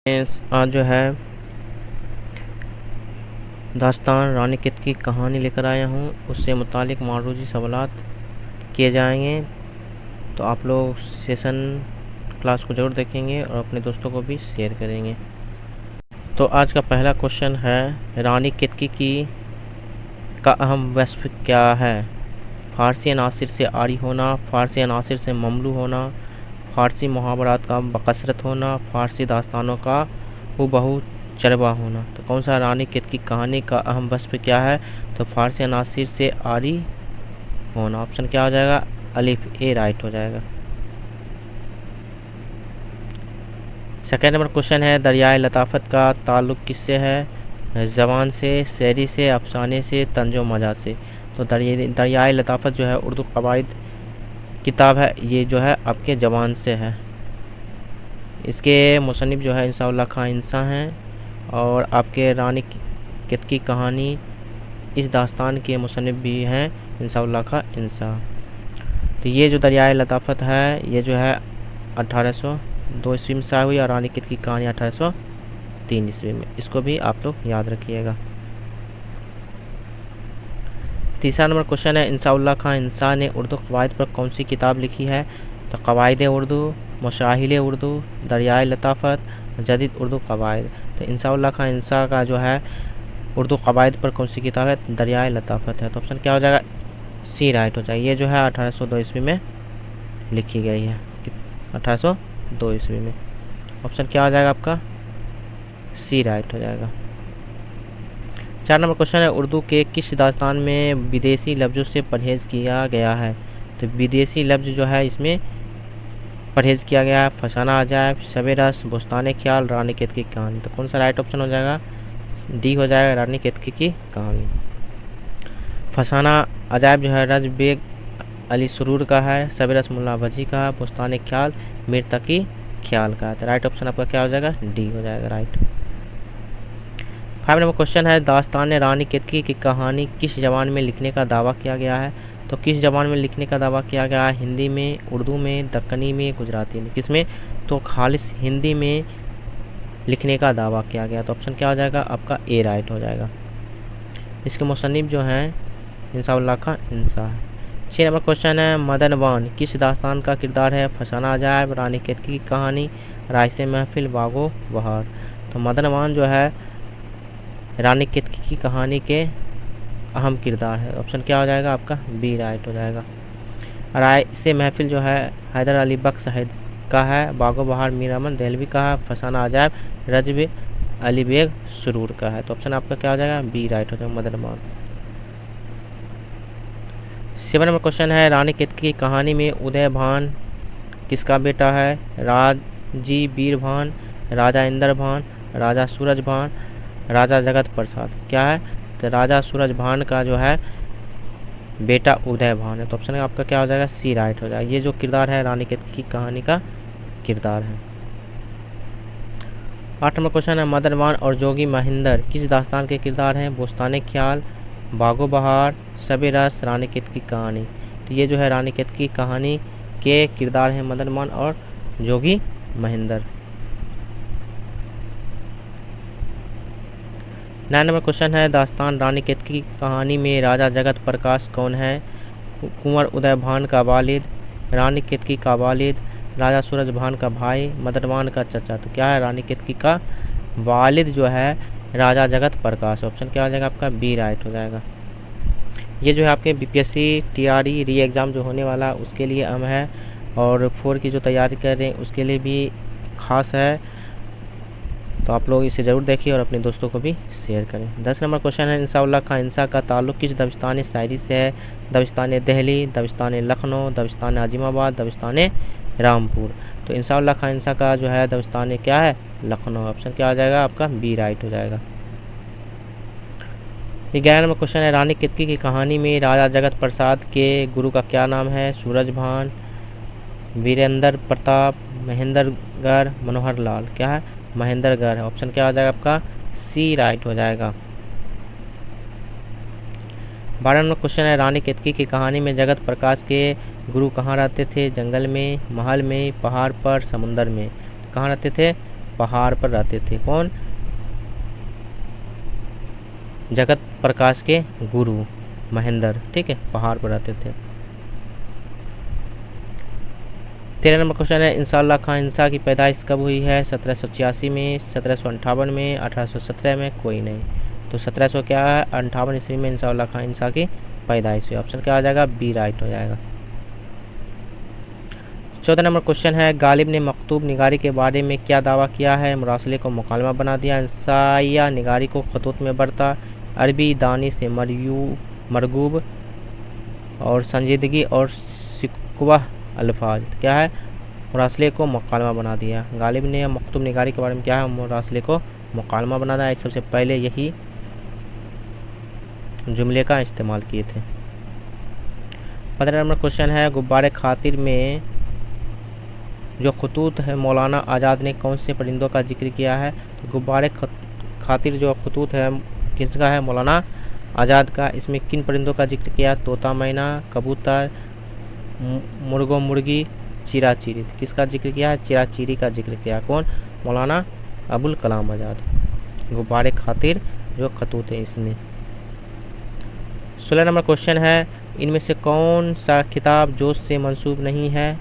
आज जो है दास्तान रानी केतकी की कहानी लेकर आया हूँ। उससे मुतालिक मारूजी सवालात किए जाएंगे, तो आप लोग सेशन क्लास को ज़रूर देखेंगे और अपने दोस्तों को भी शेयर करेंगे। तो आज का पहला क्वेश्चन है, रानी केतकी की का अहम वस्फ क्या है? फ़ारसी अनासिर से आरी होना, फ़ारसी अनासिर से ममलू होना, फ़ारसी मुहावरात का बकसरत होना, फ़ारसी दास्तानों का हुबहू चरबा होना। तो कौन सा रानी केतकी कहानी का अहम वस्फ क्या है? तो फ़ारसी अनासिर से आरी होना। ऑप्शन क्या हो जाएगा? अलिफ ए राइट हो जाएगा। सेकेंड नंबर क्वेश्चन है, दरियाए लताफ़त का ताल्लुक़ किससे है? ज़बान से, शायरी से, अफसाने से, तंजो मजा से। तो दरियाए लताफ़त जो है उर्दू क़वाइद किताब है, ये जो है आपके ज़बान से है। इसके मुसन्निफ़ जो है इंसाउल्लाह खां इंसा हैं, और आपके रानी केतकी कहानी इस दास्तान के मुसन्निफ़ भी हैं इंसाउल्लाह खां इंसा। तो ये जो दरियाए लताफ़त है ये जो है 1802 ईस्वी में शाया हुई, और रानी केतकी कहानी 1803 ईस्वी में। इसको भी आप लोग याद रखिएगा। तीसरा नंबर क्वेश्चन है, इंसाउल्लाह खां इंसा ने उर्दू क़वाइद पर कौन सी किताब लिखी है? तो क़वाइद उर्दू, मशाहिल उर्दू, दरियाए लताफ़त, जदीद उर्दू क़वाइद। तो इंसाउल्लाह खां इंसा का जो है उर्दू क़वाइद पर कौन सी किताब है? दरियाए लताफ़त है। तो ऑप्शन क्या हो जाएगा? सी राइट हो जाएगा। ये जो है 1802 ईस्वी में लिखी गई है, 1802 ईस्वी में। ऑप्शन क्या हो जाएगा आपका? सी राइट हो जाएगा। 4 नंबर क्वेश्चन है, उर्दू के किस दास्तान में विदेशी लफ्ज़ों से परहेज़ किया गया है? तो विदेशी लफ्ज़ जो है इसमें परहेज़ किया गया है। फसाना अजायब, शब रस, बुस्तान ख्याल, रानी केतकी की कहानी। तो कौन सा राइट ऑप्शन हो जाएगा? डी हो जाएगा, रानी केतकी की कहानी। फसाना अजायब जो है रज बेग अली सुरूर का है, शब रस मुल्ला वजी का है, बुस्तान ख्याल मीर तकी ख्याल का है। तो राइट ऑप्शन आपका क्या हो जाएगा? डी हो जाएगा राइट। 5 नंबर क्वेश्चन है, दास्तान रानी केतकी की कहानी किस ज़बान में लिखने का दावा किया गया है? तो किस ज़बान में लिखने का दावा किया गया है? हिंदी में, उर्दू में, दक्कनी में, गुजराती में। किसमें? तो खालिस हिंदी में लिखने का दावा किया गया। तो ऑप्शन क्या हो जाएगा आपका? ए राइट हो जाएगा। इसके मुसन्निफ़ जो हैं इंसाउल्लाह खां इंसा है। 6 नंबर क्वेश्चन है, मदनवान किस दास्तान का किरदार है? फसाना अजायब, रानी केतकी की कहानी, राइसे महफिल, बागो बहार। तो मदनवान जो है रानी केतकी की कहानी के अहम किरदार है। ऑप्शन क्या हो जाएगा आपका? बी राइट हो जाएगा। राइसे महफिल जो है हैदर अली बख्श का है, बागो बहार मीर अमन देहलवी का है, फसाना अजायब रजब अली बेग सुरूर का है। तो ऑप्शन आपका क्या हो जाएगा? बी राइट हो जाएगा, मदनवान। 7 नंबर क्वेश्चन है, रानी केतकी की कहानी में उदय भान किसका बेटा है? राजी बीर भान, राजा इंदर भान, राजा सूरज भान, राजा जगत प्रसाद। क्या है? तो राजा सूरज भान का जो है बेटा उदय भान है। तो ऑप्शन आपका क्या हो जाएगा? सी राइट हो जाएगा। ये जो किरदार है रानी केतकी की कहानी का किरदार है। 8 नंबर क्वेश्चन है, मदनवान और जोगी महेंद्र किस दास्तान के किरदार हैं? बुस्तान ख्याल, बागो बहार, शब रस, रानी केतकी की कहानी। तो ये जो है रानी केतकी की कहानी के किरदार हैं मदनवान और जोगी महेंद्र। 9 नंबर क्वेश्चन है, दास्तान रानी केतकी की कहानी में राजा जगत प्रकाश कौन है? कुंवर उदय भान का वालिद, रानी केतकी का वालिद, राजा सूरज भान का भाई, मदनवान का चचा। तो क्या है? रानी केतकी का वालिद जो है राजा जगत प्रकाश। ऑप्शन क्या हो जाएगा आपका? बी राइट हो जाएगा। ये जो है आपके बीपीएससी टीआरई री एग्ज़ाम जो होने वाला उसके लिए अहम है, और 4 की जो तैयारी कर रहे हैं उसके लिए भी ख़ास है। तो आप लोग इसे ज़रूर देखिए और अपने दोस्तों को भी शेयर करें। 10 नंबर क्वेश्चन है, इंसाउल्लाह खां इंसा का ताल्लुक़ किस दबिस्तान शायरी से है? दबिस्तान दिल्ली, दबिस्तान लखनऊ, दबिस्तान आज़िमाबाद, दबिस्तान रामपुर। तो इंसाउल्लाह खां इंसा का जो है दबिस्तान क्या है? लखनऊ। ऑप्शन क्या हो जाएगा आपका? बी राइट हो जाएगा। 11 नंबर क्वेश्चन है, रानी केतकी की कहानी में राजा जगत प्रसाद के गुरु का क्या नाम है? सूरज भान, वीरेंद्र प्रताप, महेंद्रगढ़, मनोहर लाल। क्या है? महेंद्रगढ़। ऑप्शन क्या हो जाएगा आपका? सी राइट हो जाएगा। 12 नंबर क्वेश्चन है, रानी केतकी की कहानी में जगत प्रकाश के गुरु कहाँ रहते थे? जंगल में, महल में, पहाड़ पर, समुंदर में। कहाँ रहते थे? पहाड़ पर रहते थे। कौन? जगत प्रकाश के गुरु महेंद्र, ठीक है, पहाड़ पर रहते थे। 13 नंबर क्वेश्चन है, इंसाउल्लाह खां इंसा की पैदाइश कब हुई है? 1786 में, 1758 में, 1817 में, कोई नहीं। तो 1700 क्या है 58 ईस्वी में इंसाउल्लाह खां इंसा की पैदाइश हुई। ऑप्शन क्या आ जाएगा? बी राइट हो जाएगा। 14 नंबर क्वेश्चन है, गालिब ने मकतूब निगारी के बारे में क्या दावा किया है? मुरासले को मुकालमा बना दिया, इंसाइया निगारी को खतूत में बरता, अरबी दानी से मरगूब और संजीदगी और शिकवा अल्फाज। क्या है? मुरासले को मुकालमा बना दिया। गालिब ने मकतूब निगारी के बारे में क्या है? मुरासले को मुकालमा बना दिया। सबसे पहले यही जुमले का इस्तेमाल किए थे। 15 नंबर क्वेश्चन है, गुब्बारे खातिर में जो खतूत है मौलाना आज़ाद ने कौन से परिंदों का जिक्र किया है? तो गुब्बारे खातिर जो खतूत है किसका है? मौलाना आज़ाद का। इसमें किन परिंदों का जिक्र किया? तोता मैना, कबूतर, मुर्गो मुर्गी, चिरा चिरी। किसका जिक्र किया है? चिरा चिरी का जिक्र किया। कौन? मौलाना अबुल कलाम आज़ाद। गुब्बारे खातिर जो खतूत है इसमें। 16 नंबर क्वेश्चन है, इनमें से कौन सा किताब जोश से मंसूब नहीं है?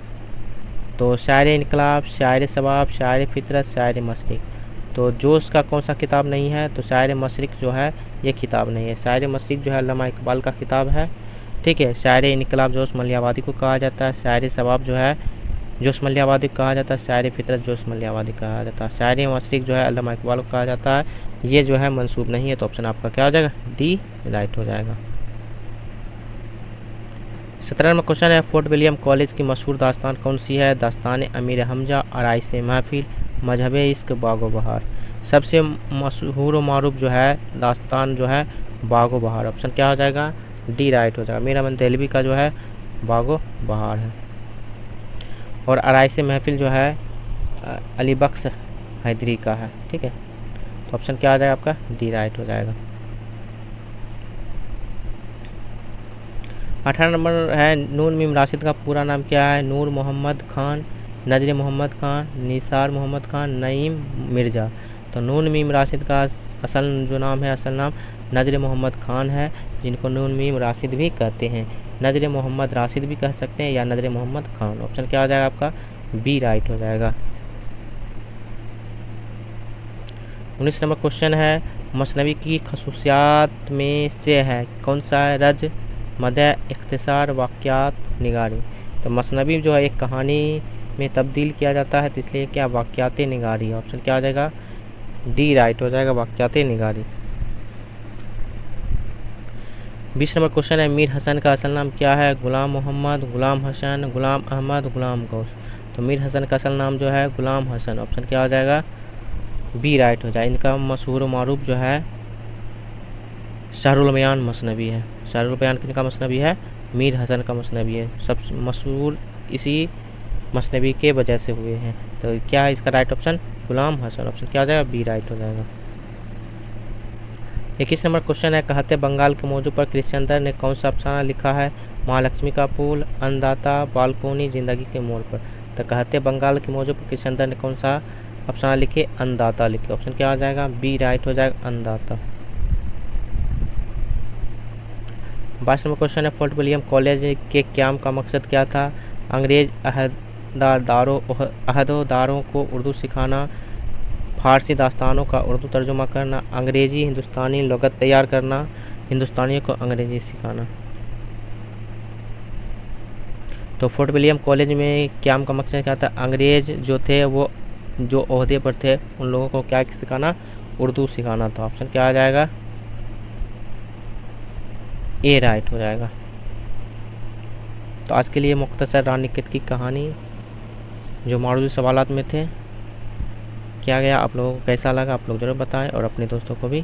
तो शायर इनकलाब, शायर सबाब, शायर फितरत, शायर मशरिक। तो जोश का कौन सा किताब नहीं है? तो शायर मशरिक जो है ये किताब नहीं है। शायर मशरिक जो है अल्लामा इकबाल का किताब है, ठीक है। शायर इनकलाब जोश मलियावादी को कहा जाता है। शायर सबाब जो है जोश मलियावादी को कहा जाता है। शायर फितरत जोश मलियावादी कहा जाता है। शायर मशरिक जो है अल्लामा इकबाल को कहा जाता है। ये जो है मंसूब नहीं है। तो ऑप्शन आपका क्या हो जाएगा? डी राइट हो जाएगा। 17 नंबर क्वेश्चन है, फोर्ट विलियम कॉलेज की मशहूर दास्तान कौन सी है? दास्तान अमीर हमजा, आराइश महफिल, मजहब इश्क, बागो बहार। सबसे मशहूर व मारूफ जो है दास्तान जो है बागो बहार। ऑप्शन क्या हो जाएगा? डी राइट हो जाएगा। मीर अहमद देहलवी का जो है बागो बहार है। और आराइश महफिल जो है अली बख्श हैदरी का है, ठीक है। तो ऑप्शन क्या आ जाएगा आपका? डी राइट हो जाएगा। 18 नंबर है, नूर मीम राशिद का पूरा नाम क्या है? नूर मोहम्मद खान, नजर मोहम्मद खान, निसार मोहम्मद खान, नईम मिर्ज़ा। तो नून मीम राशिद का असल जो नाम है, असल नाम नजर मोहम्मद खान है, जिनको नून मीम राशिद भी कहते हैं। नजर मोहम्मद राशिद भी कह सकते हैं या नजर मोहम्मद खान। ऑप्शन क्या हो जाएगा आपका? बी राइट हो जाएगा। 19 नंबर क्वेश्चन है, मसनवी की खसूसियात में से है कौन सा है? रज, मदह, इख्तिसार, वाक़यात, निगारी। तो मसनवी जो है एक कहानी में तब्दील किया जाता है, तो इसलिए क्या वाक़यात निगारी। ऑप्शन क्या हो जाएगा? डी राइट हो जाएगा, वाक़यात निगारी। 20 नंबर क्वेश्चन है, मीर हसन का असल नाम क्या है? गुलाम मोहम्मद, गुलाम हसन, गुलाम अहमद, गुलाम गौस। तो मीर हसन का असल नाम जो है गुलाम हसन। ऑप्शन क्या हो जाएगा? बी राइट हो जाएगा। इनका मशहूर मारूफ जो है शहरुल बयान मसनवी है। शहरुल बयान किनका मसनवी है? मीर हसन का मसनवी है। सब मशहूर इसी मसनवी के वजह से हुए हैं। तो क्या है इसका राइट ऑप्शन? गुलाम हसन। ऑप्शन क्या हो जाएगा? बी राइट हो जाएगा। 21 नंबर क्वेश्चन है, कहते बंगाल के मौजू पर कृष्णचंद्र ने कौन सा अफसाना लिखा है? महालक्ष्मी का फूल, अन्नदाता, बालकोनी, जिंदगी के मोड़ पर। तो कहते बंगाल के मौजू पर कृष्णचंद्र ने कौन सा अफसाना लिखे? अन्नदाता लिखे। ऑप्शन क्या हो जाएगा? बी राइट हो जाएगा, अन्नदाता। 22 नंबर क्वेश्चन है, फोर्ट विलियम कॉलेज के क्याम का मकसद क्या था? अंग्रेज अहदेदारों को उर्दू सिखाना, फारसी दास्तानों का उर्दू तर्जुमा करना, अंग्रेज़ी हिंदुस्तानी लुगत तैयार करना, हिंदुस्तानियों को अंग्रेज़ी सिखाना। तो फोर्ट विलियम कॉलेज में क्याम का मकसद क्या था? अंग्रेज़ जो थे वो जो ओहदे पर थे उन लोगों को क्या सिखाना? उर्दू सिखाना था। ऑप्शन क्या आ जाएगा? ए राइट हो जाएगा। तो आज के लिए मुख्तसर रानी केत की कहानी जो मारूदी सवालात में थे किया गया। आप लोगों को कैसा लगा आप लोग ज़रूर बताएं और अपने दोस्तों को भी